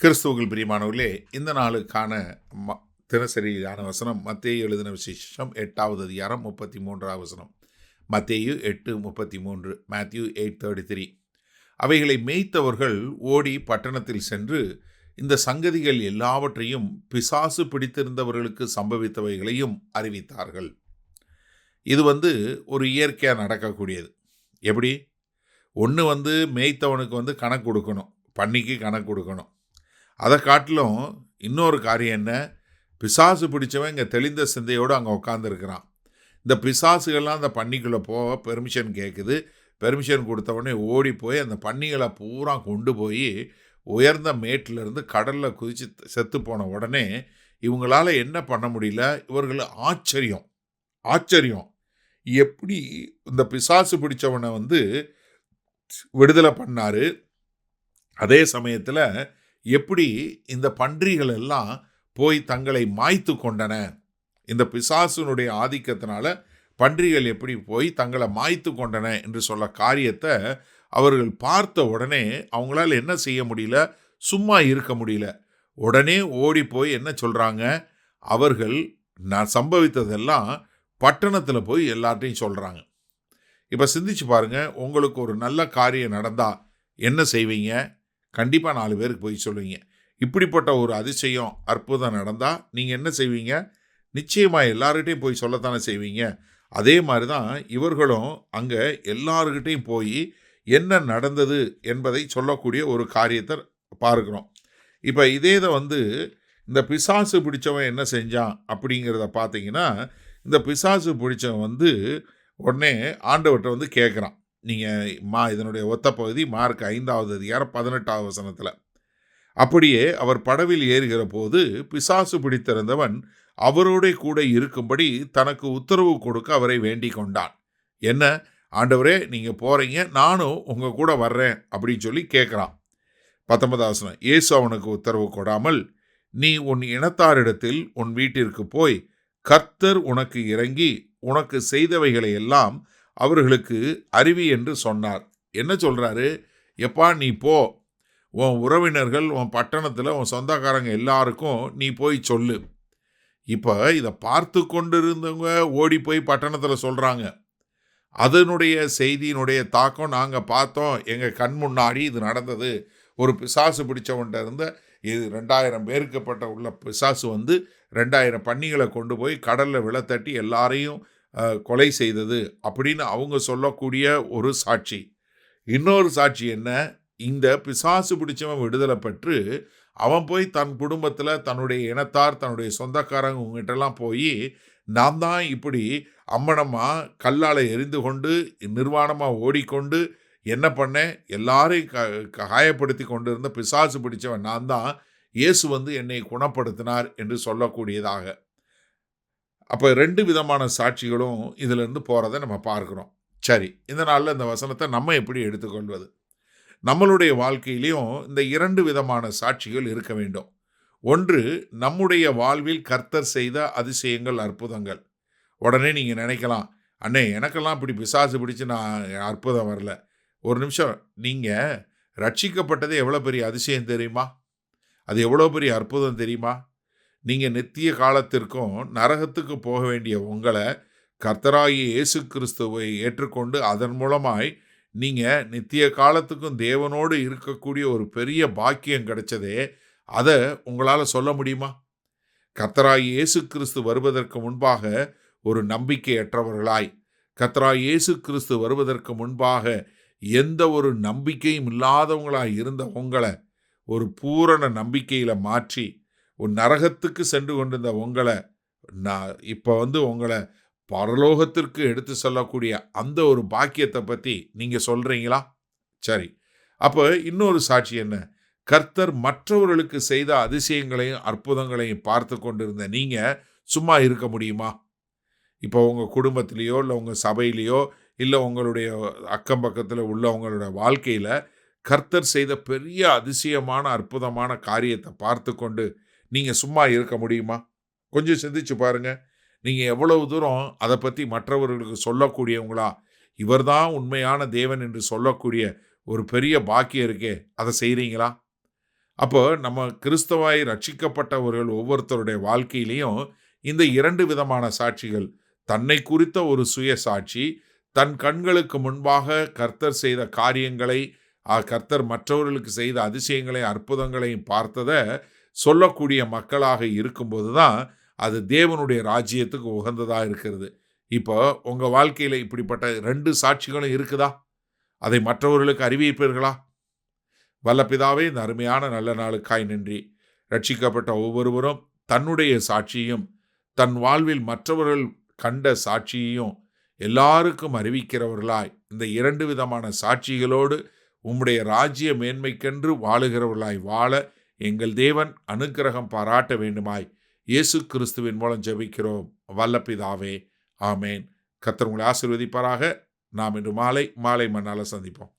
கிறிஸ்துவுக்குள் பிரியமானவர்களே, இந்த நாளுக்கான ம தினசரியான வசனம் மத்தேயு எழுதின விசேஷம் 8வது அதிகாரம் 33வது வசனம். மத்தேயு 8:33, மேத்யூ 8:33. அவைகளை மேய்த்தவர்கள் ஓடி பட்டணத்தில் சென்று இந்த சங்கதிகள் எல்லாவற்றையும் பிசாசு பிடித்திருந்தவர்களுக்கு சம்பவித்தவைகளையும் அறிவித்தார்கள். இது ஒரு இயற்கையாக நடக்கக்கூடியது. எப்படி? ஒன்று மேய்த்தவனுக்கு கணக்கு கொடுக்கணும், பண்ணிக்கு கணக்கு கொடுக்கணும். அதை காட்டிலும் இன்னொரு காரியம் என்ன? பிசாசு பிடிச்சவன் இங்கே தெளிந்த சிந்தையோடு அங்கே உட்காந்துருக்கிறான். இந்த பிசாசுகள்லாம் அந்த பன்னிக்குள்ளே போக பெர்மிஷன் கேட்குது. பெர்மிஷன் கொடுத்தவொடனே ஓடி போய் அந்த பன்னிகளை பூரா கொண்டு போய் உயர்ந்த மேட்டிலேருந்து கடலில் குதித்து செத்து போன உடனே இவங்களால் என்ன பண்ண முடியல? இவர்கள் ஆச்சரியம் எப்படி இந்த பிசாசு பிடிச்சவனை விடுதலை பண்ணார். அதே சமயத்தில் எப்படி இந்த பன்றிகள் எல்லாம் போய் தங்களை மாய்த்து கொண்டன? இந்த பிசாசுனுடைய ஆதிக்கத்தினால பன்றிகள் எப்படி போய் தங்களை மாய்த்து கொண்டன என்று சொல்ல காரியத்தை அவர்கள் பார்த்த உடனே அவங்களால என்ன செய்ய முடியல? சும்மா இருக்க முடியல. உடனே ஓடி போய் என்ன சொல்கிறாங்க? அவர்கள் சம்பவித்ததெல்லாம் பட்டணத்தில் போய் எல்லார்ட்டையும் சொல்கிறாங்க. இப்போ சிந்திச்சு பாருங்கள், உங்களுக்கு ஒரு நல்ல காரியம் நடந்தால் என்ன செய்வீங்க? கண்டிப்பாக 4 பேருக்கு போய் சொல்லுவீங்க. இப்படிப்பட்ட ஒரு அதிசயம், அற்புதம் நடந்தால் நீங்கள் என்ன செய்வீங்க? நிச்சயமாக எல்லார்கிட்டையும் போய் சொல்லத்தானே செய்வீங்க. அதே மாதிரி தான் இவர்களும் அங்கே எல்லாருக்கிட்டையும் போய் என்ன நடந்தது என்பதை சொல்லக்கூடிய ஒரு காரியத்தை பார்க்குறோம். இப்போ இதே இந்த பிசாசு பிடிச்சவன் என்ன செஞ்சான் அப்படிங்கிறத பார்த்தீங்கன்னா, இந்த பிசாசு பிடிச்சவன் உடனே ஆண்டவர்கிட்ட கேட்குறான். நீங்கள் இதனுடைய ஒத்த பகுதி மார்க் 5வது அதிகாரம் 18வது வசனத்தில். அப்படியே அவர் படவில் ஏறுகிற போது பிசாசு பிடித்திருந்தவன் அவரோட கூட இருக்கும்படி தனக்கு உத்தரவு கொடுக்க அவரை வேண்டிக் கொண்டான். என்ன? ஆண்டவரே, நீங்கள் போகிறீங்க, நானும் உங்கள் கூட வர்றேன் அப்படின்னு சொல்லி கேட்குறான். 19வது வசனம். இயேசு அவனுக்கு உத்தரவு கொடாமல், நீ உன் இனத்தாரிடத்தில் உன் வீட்டிற்கு போய் கர்த்தர் உனக்கு இறங்கி உனக்கு செய்தவைகளை எல்லாம் அவர்களுக்கு அறிவி என்று சொன்னார். என்ன சொல்கிறாரு? எப்பா, நீ போ, உன் உறவினர்கள், உன் பட்டணத்தில் உன் சொந்தக்காரங்க எல்லாருக்கும் நீ போய் சொல்லு. இப்போ இதை பார்த்து கொண்டிருந்தவங்க ஓடி போய் பட்டணத்தில் சொல்கிறாங்க. அதனுடைய செய்தியினுடைய தாக்கம் நாங்கள் பார்த்தோம், எங்கள் கண் முன்னாடி இது நடந்தது. ஒரு பிசாசு பிடிச்சவன்ட்ட இருந்த இது 2000 பேருக்கு உள்ள பிசாசு 2000 பன்னிகளை கொண்டு போய் கடலில் விழத்தட்டி எல்லாரையும் கொலை செய்தது அப்படின்னு அவங்க சொல்லக்கூடிய ஒரு சாட்சி. இன்னொரு சாட்சி என்ன? இந்த பிசாசு பிடிச்சவன் விடுதலை பெற்று அவன் போய் தன் குடும்பத்தில் தன்னுடைய இனத்தார், தன்னுடைய சொந்தக்காரங்க உங்ககிட்டலாம் போய், நான் தான் இப்படி அம்மனமாக கல்லால் எரிந்து கொண்டு நிர்வாணமாக ஓடிக்கொண்டு என்ன பண்ணேன், எல்லாரையும் காயப்படுத்தி கொண்டு இருந்த பிசாசு பிடிச்சவன் நான் தான், இயேசு என்னை குணப்படுத்தினார் என்று சொல்லக்கூடியதாக. அப்போ 2 விதமான சாட்சிகளும் இதிலிருந்து போகிறத நம்ம பார்க்குறோம். சரி, இந்த நாளில் இந்த வசனத்தை நம்ம எப்படி எடுத்துக்கொள்வது? நம்மளுடைய வாழ்க்கையிலையும் இந்த 2 விதமான சாட்சிகள் இருக்க வேண்டும். ஒன்று, நம்முடைய வாழ்வில் கர்த்தர் செய்த அதிசயங்கள், அற்புதங்கள். உடனே நீங்கள் நினைக்கலாம், அண்ணே எனக்கெல்லாம் இப்படி பிசாசு பிடிச்சு நான் அற்புதம் வரல. ஒரு நிமிஷம், நீங்கள் ரட்சிக்கப்பட்டதே எவ்வளோ பெரிய அதிசயம் தெரியுமா? அது எவ்வளோ பெரிய அற்புதம் தெரியுமா? நீங்கள் நித்திய காலத்திற்கும் நரகத்துக்கு போக வேண்டிய உங்களை கர்த்தராகிய இயேசு கிறிஸ்துவை ஏற்றுக்கொண்டு அதன் மூலமாய் நீங்கள் நித்திய காலத்துக்கும் தேவனோடு இருக்கக்கூடிய ஒரு பெரிய பாக்கியம் கிடைச்சதே, அதை உங்களால் சொல்ல முடியுமா? கர்த்தராகிய இயேசு கிறிஸ்து வருவதற்கு முன்பாக ஒரு நம்பிக்கையற்றவர்களாய், கர்த்தராகிய இயேசு கிறிஸ்து வருவதற்கு முன்பாக எந்த ஒரு நம்பிக்கையும் இல்லாதவங்களாய் இருந்த உங்களை ஒரு பூரண நம்பிக்கையில் மாற்றி ஒரு நரகத்துக்கு சென்று கொண்டிருந்த உங்களை நான் இப்போ உங்களை பரலோகத்திற்கு எடுத்து சொல்லக்கூடிய அந்த ஒரு பாக்கியத்தை பற்றி நீங்கள் சொல்கிறீங்களா? சரி, அப்போ இன்னொரு சாட்சி என்ன? கர்த்தர் மற்றவர்களுக்கு செய்த அதிசயங்களையும் அற்புதங்களையும் பார்த்து கொண்டிருந்த நீங்கள் சும்மா இருக்க முடியுமா? இப்போ உங்கள் குடும்பத்திலேயோ இல்லை உங்கள் சபையிலையோ இல்லை உங்களுடைய அக்கம் பக்கத்தில் உள்ளவங்களோட வாழ்க்கையில் கர்த்தர் செய்த பெரிய அதிசயமான அற்புதமான காரியத்தை பார்த்து கொண்டு நீங்கள் சும்மா இருக்க முடியுமா? கொஞ்சம் சிந்திச்சு பாருங்கள். நீங்கள் எவ்வளவு தூரம் அதை பற்றி மற்றவர்களுக்கு சொல்லக்கூடியவங்களா, இவர்தான் உண்மையான தேவன் என்று சொல்லக்கூடிய ஒரு பெரிய பாக்கியம் இருக்கே, அதை செய்கிறீங்களா? அப்போ நம்ம கிறிஸ்தவாய் ரட்சிக்கப்பட்டவர்கள் ஒவ்வொருத்தருடைய வாழ்க்கையிலையும் இந்த 2 விதமான சாட்சிகள், தன்னை குறித்த ஒரு சுய சாட்சி, தன் கண்களுக்கு முன்பாக கர்த்தர் செய்த காரியங்களை, கர்த்தர் மற்றவர்களுக்கு செய்த அதிசயங்களை, அற்புதங்களையும் பார்த்தத சொல்லக்கூடிய மக்களாக இருக்கும்போது தான் அது தேவனுடைய ராஜ்யத்துக்கு உகந்ததா இருக்கிறது. இப்போ உங்க வாழ்க்கையில இப்படிப்பட்ட 2 சாட்சிகளும் இருக்குதா? அதை மற்றவர்களுக்கு அறிவிப்பீர்களா? வல்ல பிதாவே, இந்த அருமையான நல்ல நாளுக்காய் நன்றி. ரட்சிக்கப்பட்ட ஒவ்வொருவரும் தன்னுடைய சாட்சியும், தன் வாழ்வில் மற்றவர்கள் கண்ட சாட்சியையும் எல்லாருக்கும் அறிவிக்கிறவர்களாய், இந்த 2 விதமான சாட்சிகளோடு உம்முடைய ராஜ்ய மேன்மைக்கென்று வாழுகிறவர்களாய் வாழ எங்கள் தேவன் அனுக்கிரகம் பாராட்ட வேண்டுமாய் இயேசு கிறிஸ்துவின் மூலம் ஜெபிக்கிறோம் வல்ல பிதாவே. ஆமேன். கர்த்தர் உங்களை ஆசீர்வதிப்பாராக. நாம் இன்று மாலை மன்னால சந்திப்போம்.